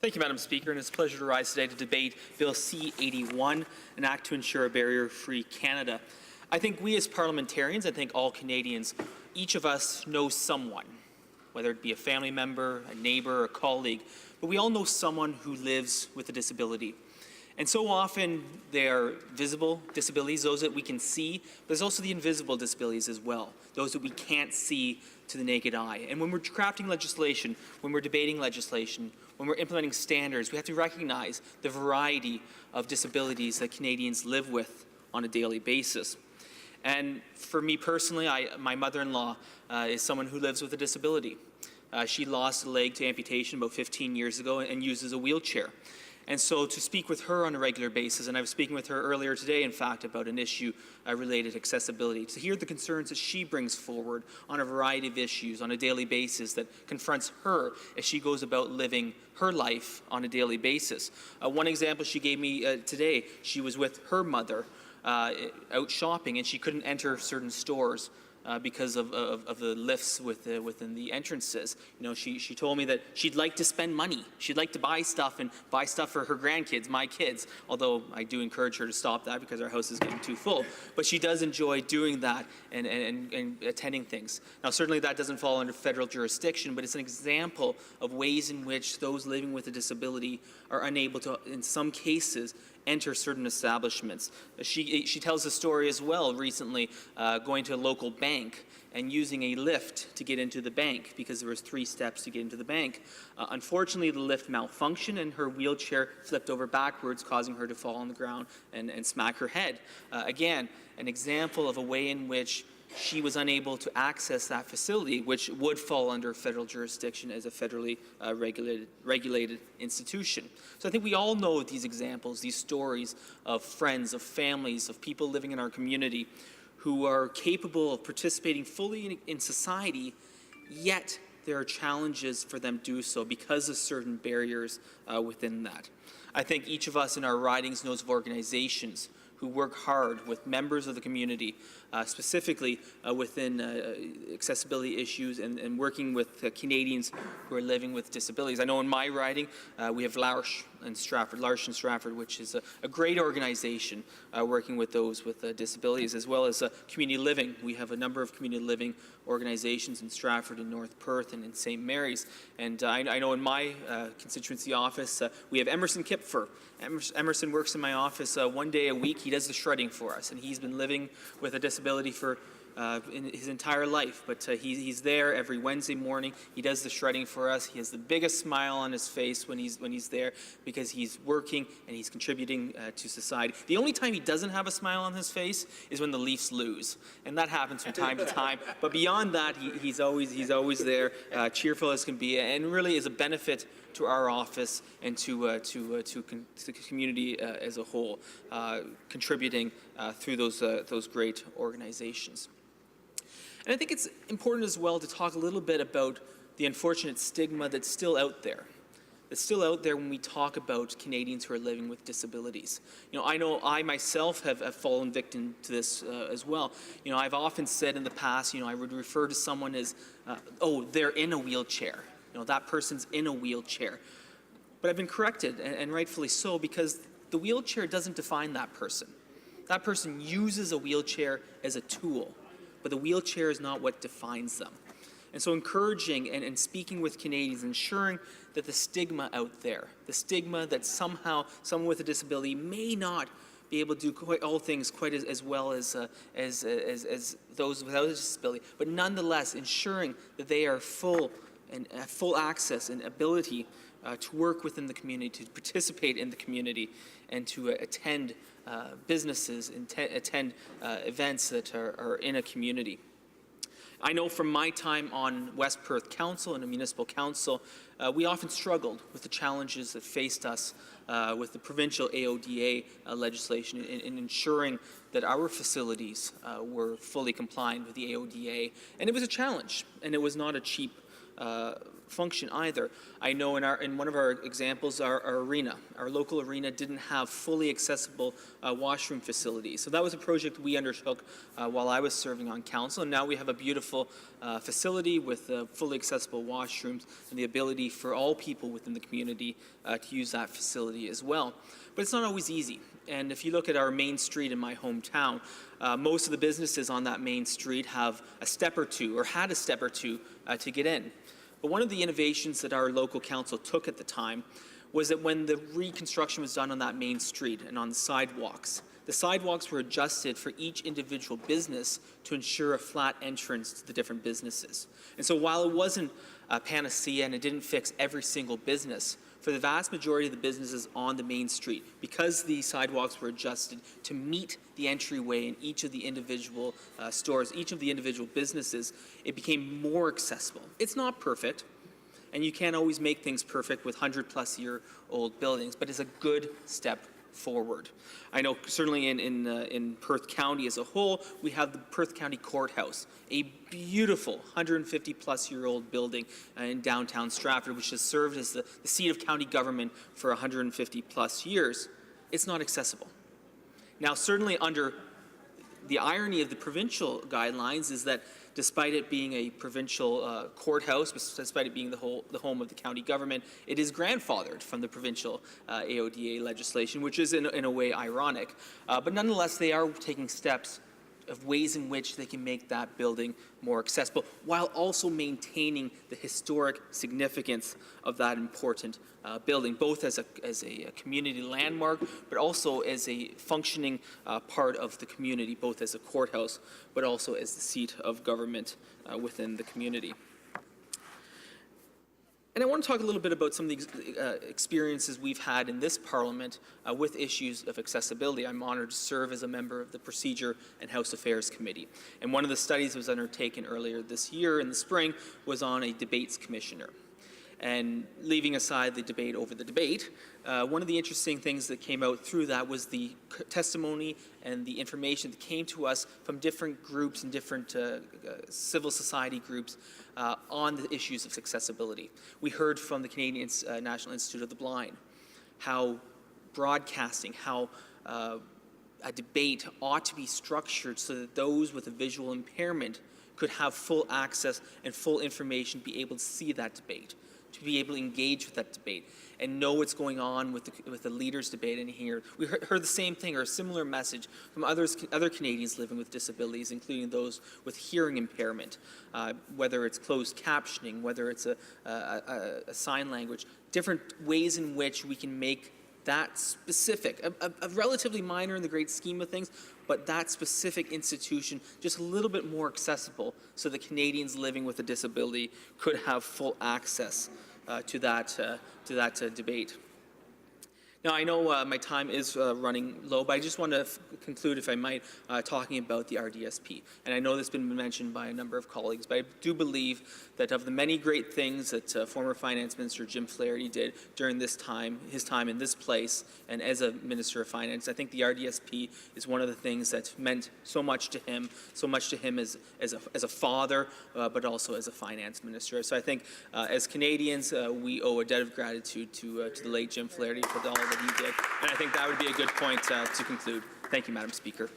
Thank you, Madam Speaker, and it's a pleasure to rise today to debate Bill C-81, an act to ensure a barrier-free Canada. I think we as parliamentarians, I think all Canadians, each of us knows someone, whether it be a family member, a neighbor, a colleague, but we all know someone who lives with a disability. And so often they are visible disabilities, those that we can see, but there's also the invisible disabilities as well, those that we can't see to the naked eye. And when we're crafting legislation, when we're debating legislation, when we're implementing standards, we have to recognize the variety of disabilities that Canadians live with on a daily basis. And for me personally, my mother-in-law is someone who lives with a disability. She lost a leg to amputation about 15 years ago and uses a wheelchair. And so to speak with her on a regular basis, and I was speaking with her earlier today, in fact, about an issue related to accessibility, to hear the concerns that she brings forward on a variety of issues on a daily basis that confronts her as she goes about living her life on a daily basis. One example she gave me today, she was with her mother out shopping, and she couldn't enter certain stores because of the lifts within the entrances. You know, she told me that she'd like to spend money. She'd like to buy stuff for her grandkids, my kids, although I do encourage her to stop that because our house is getting too full. But she does enjoy doing that and attending things. Now, certainly that doesn't fall under federal jurisdiction, but it's an example of ways in which those living with a disability are unable to, in some cases, enter certain establishments. She tells a story as well recently, going to a local bank and using a lift to get into the bank because there was 3 steps to get into the bank. Unfortunately, the lift malfunctioned and her wheelchair flipped over backwards, causing her to fall on the ground and smack her head. Again, an example of a way in which she was unable to access that facility, which would fall under federal jurisdiction as a federally regulated institution. So I think we all know these examples, these stories of friends, of families, of people living in our community who are capable of participating fully in society, yet there are challenges for them to do so because of certain barriers within that. I think each of us in our ridings knows of organizations who work hard with members of the community, specifically within accessibility issues and working with Canadians who are living with disabilities. I know in my riding, we have L'Arche in Stratford, which is a great organization working with those with disabilities, as well as community living. We have a number of community living organizations in Stratford and North Perth and in St. Mary's. And I know in my constituency office, we have Emerson Kipfer. Emerson works in my office 1 day a week. He does the shredding for us, and he's been living with a disability for in his entire life, but he's there every Wednesday morning. He does the shredding for us. He has the biggest smile on his face when he's there because he's working and he's contributing to society. The only time he doesn't have a smile on his face is when the Leafs lose, and that happens from time to time. But beyond that, he's always there, cheerful as can be, and really is a benefit to our office and to the community as a whole, contributing through those great organizations. And I think it's important as well to talk a little bit about the unfortunate stigma that's still out there. That's still out there when we talk about Canadians who are living with disabilities. You know I myself have fallen victim to this as well. You know, I've often said in the past, you know, I would refer to someone as, oh, they're in a wheelchair. You know, that person's in a wheelchair. But I've been corrected, and rightfully so, because the wheelchair doesn't define that person. That person uses a wheelchair as a tool, but the wheelchair is not what defines them. And so encouraging and speaking with Canadians, ensuring that the stigma out there, the stigma that somehow someone with a disability may not be able to do quite all things quite as well as those without a disability, but nonetheless ensuring that they are full access and ability to work within the community, to participate in the community, and to attend businesses and attend events that are in a community. I know from my time on West Perth Council and the Municipal Council, we often struggled with the challenges that faced us with the provincial AODA legislation in ensuring that our facilities were fully compliant with the AODA. And it was a challenge, and it was not a cheap function either. I know in one of our examples, our arena, our local arena didn't have fully accessible washroom facilities. So that was a project we undertook while I was serving on council, and now we have a beautiful facility with fully accessible washrooms and the ability for all people within the community to use that facility as well. But it's not always easy. And if you look at our main street in my hometown, most of the businesses on that main street have a step or two, or had a step or two, to get in. But one of the innovations that our local council took at the time was that when the reconstruction was done on that main street and on the sidewalks were adjusted for each individual business to ensure a flat entrance to the different businesses. And so while it wasn't a panacea and it didn't fix every single business, for the vast majority of the businesses on the main street, because the sidewalks were adjusted to meet the entryway in each of the individual stores, each of the individual businesses, it became more accessible. It's not perfect, and you can't always make things perfect with 100-plus-year-old buildings, but it's a good step forward. I know certainly in Perth County as a whole, we have the Perth County Courthouse, a beautiful 150-plus-year-old building in downtown Stratford, which has served as the seat of county government for 150-plus years. It's not accessible. Now, certainly under the irony of the provincial guidelines is that despite it being a provincial courthouse, despite it being the home of the county government, it is grandfathered from the provincial AODA legislation, which is in a way ironic. But nonetheless, they are taking steps of ways in which they can make that building more accessible, while also maintaining the historic significance of that important building, both as a community landmark, but also as a functioning part of the community, both as a courthouse, but also as the seat of government within the community. And I want to talk a little bit about some of the experiences we've had in this Parliament with issues of accessibility. I'm honored to serve as a member of the Procedure and House Affairs Committee. And one of the studies that was undertaken earlier this year in the spring was on a debates commissioner. And leaving aside the debate over the debate, one of the interesting things that came out through that was the testimony and the information that came to us from different groups and different civil society groups on the issues of accessibility. We heard from the Canadian National Institute of the Blind how broadcasting, how a debate ought to be structured so that those with a visual impairment could have full access and full information, be able to see that debate, to be able to engage with that debate and know what's going on with the leaders' debate in here. We heard the same thing or a similar message from other Canadians living with disabilities, including those with hearing impairment, whether it's closed captioning, whether it's a sign language, different ways in which we can make that specific, a relatively minor in the great scheme of things, but that specific institution just a little bit more accessible so that Canadians living with a disability could have full access to that debate. Now, I know my time is running low, but I just want to conclude, if I might, talking about the RDSP. And I know this has been mentioned by a number of colleagues, but I do believe that of the many great things that former Finance Minister Jim Flaherty did during his time in this place and as a Minister of Finance, I think the RDSP is one of the things that meant so much to him as a father, but also as a finance minister. So I think as Canadians, we owe a debt of gratitude to the late Jim Flaherty for all that he did. And I think that would be a good point to conclude. Thank you, Madam Speaker.